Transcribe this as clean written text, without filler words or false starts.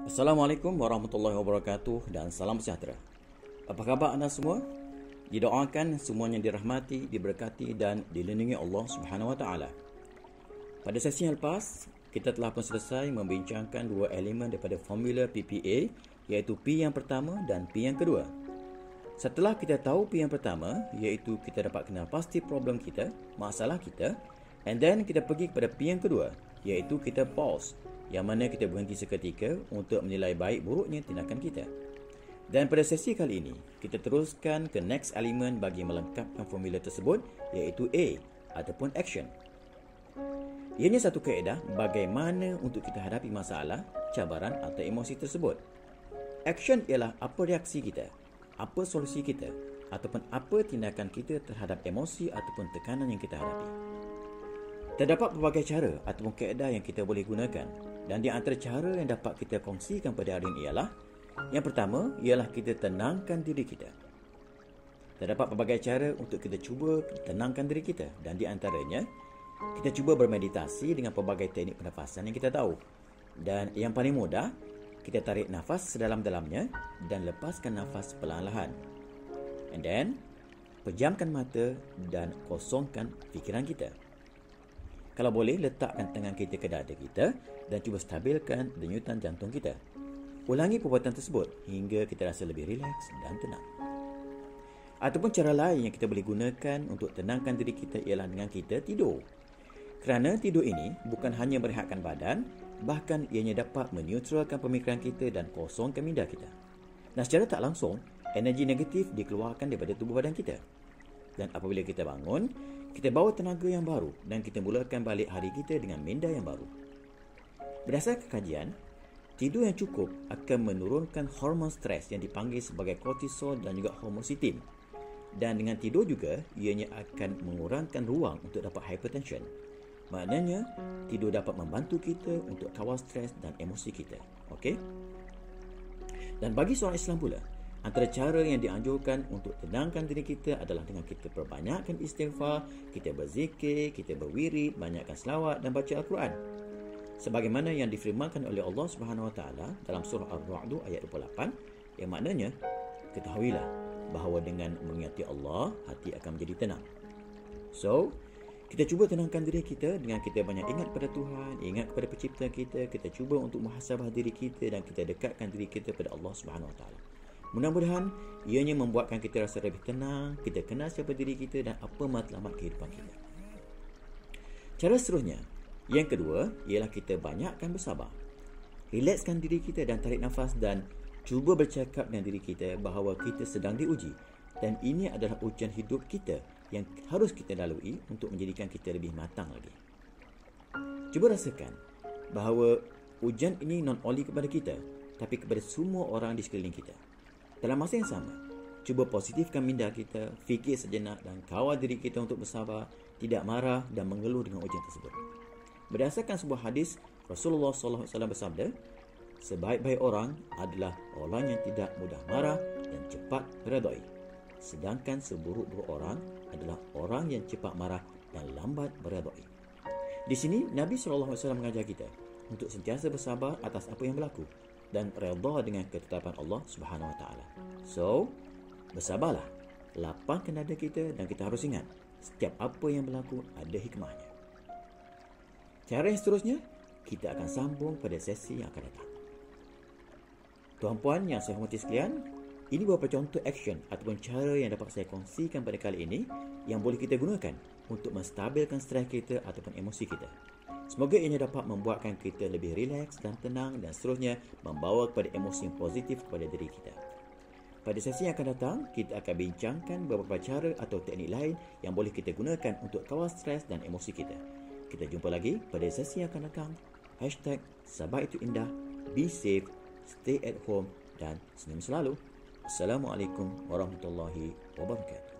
Assalamualaikum warahmatullahi wabarakatuh dan salam sejahtera. Apa khabar anda semua? Didoakan semuanya dirahmati, diberkati dan dilindungi Allah Subhanahu Wa Taala. Pada sesi yang lepas, kita telah pun selesai membincangkan dua elemen daripada formula PPA, iaitu P yang pertama dan P yang kedua. Setelah kita tahu P yang pertama, iaitu kita dapat kenal pasti problem kita, masalah kita, and then kita pergi kepada P yang kedua, iaitu kita pause, yang mana kita berhenti seketika untuk menilai baik buruknya tindakan kita. Dan pada sesi kali ini, kita teruskan ke next element bagi melengkapkan formula tersebut, iaitu A ataupun action. Ianya satu kaedah bagaimana untuk kita hadapi masalah, cabaran atau emosi tersebut. Action ialah apa reaksi kita, apa solusi kita, ataupun apa tindakan kita terhadap emosi ataupun tekanan yang kita hadapi. Terdapat pelbagai cara ataupun kaedah yang kita boleh gunakan, dan di antara cara yang dapat kita kongsikan pada hari ini ialah, yang pertama ialah kita tenangkan diri kita. Terdapat pelbagai cara untuk kita cuba tenangkan diri kita, dan di antaranya kita cuba bermeditasi dengan pelbagai teknik pernafasan yang kita tahu. Dan yang paling mudah, kita tarik nafas sedalam-dalamnya dan lepaskan nafas perlahan-lahan. And then, pejamkan mata dan kosongkan fikiran kita. Kalau boleh, letakkan tangan kita ke dada kita dan cuba stabilkan denyutan jantung kita. Ulangi perbuatan tersebut hingga kita rasa lebih rileks dan tenang. Ataupun cara lain yang kita boleh gunakan untuk tenangkan diri kita ialah dengan kita tidur. Kerana tidur ini bukan hanya berehatkan badan, bahkan ianya dapat menetralkan pemikiran kita dan kosongkan minda kita. Dan secara tak langsung, energi negatif dikeluarkan daripada tubuh badan kita. Dan apabila kita bangun, kita bawa tenaga yang baru dan kita mulakan balik hari kita dengan minda yang baru. Berdasarkan kajian, tidur yang cukup akan menurunkan hormon stres yang dipanggil sebagai kortisol dan juga homocysteine. Dan dengan tidur juga, ianya akan mengurangkan ruang untuk dapat hypertension. Maknanya, tidur dapat membantu kita untuk kawal stres dan emosi kita. Okey? Dan bagi seorang Islam pula, antara cara yang dianjurkan untuk tenangkan diri kita adalah dengan kita perbanyakkan istighfar, kita berzikir, kita berwirid, banyakkan selawat dan baca Al-Quran. Sebagaimana yang difirmankan oleh Allah Subhanahu Wa Taala dalam surah Ar-Ra'd ayat 28, yang maknanya, ketahuilah bahawa dengan mengingati Allah, hati akan menjadi tenang. So, kita cuba tenangkan diri kita dengan kita banyak ingat pada Tuhan, ingat kepada pencipta kita cuba untuk muhasabah diri kita dan kita dekatkan diri kita pada Allah Subhanahu Wa Taala. Mudah-mudahan ianya membuatkan kita rasa lebih tenang, kita kenal siapa diri kita dan apa matlamat kehidupan kita. Cara seterusnya, yang kedua, ialah kita banyakkan bersabar. Rilekskan diri kita dan tarik nafas dan cuba bercakap dengan diri kita bahawa kita sedang diuji. Dan ini adalah ujian hidup kita yang harus kita lalui untuk menjadikan kita lebih matang lagi. Cuba rasakan bahawa ujian ini non only kepada kita, tapi kepada semua orang di sekeliling kita. Dalam masa yang sama, cuba positifkan minda kita, fikir sejenak dan kawal diri kita untuk bersabar, tidak marah dan mengeluh dengan ujian tersebut. Berdasarkan sebuah hadis, Rasulullah SAW bersabda, sebaik-baik orang adalah orang yang tidak mudah marah dan cepat meredai. Sedangkan seburuk-buruk orang adalah orang yang cepat marah dan lambat meredai. Di sini, Nabi SAW mengajar kita untuk sentiasa bersabar atas apa yang berlaku dan redha dengan ketetapan Allah Subhanahu Wa Taala. So, bersabarlah, lapangkan dada kita dan kita harus ingat, setiap apa yang berlaku ada hikmahnya. Cara yang seterusnya, kita akan sambung pada sesi yang akan datang. Tuan-puan yang saya hormati sekalian, ini beberapa contoh action ataupun cara yang dapat saya kongsikan pada kali ini yang boleh kita gunakan untuk menstabilkan stres kita ataupun emosi kita. Semoga ianya dapat membuatkan kita lebih rileks dan tenang dan seterusnya membawa kepada emosi yang positif kepada diri kita. Pada sesi yang akan datang, kita akan bincangkan beberapa cara atau teknik lain yang boleh kita gunakan untuk kawal stres dan emosi kita. Kita jumpa lagi pada sesi yang akan datang. #Sabar itu indah, be safe, stay at home dan senyum selalu. Assalamualaikum warahmatullahi wabarakatuh.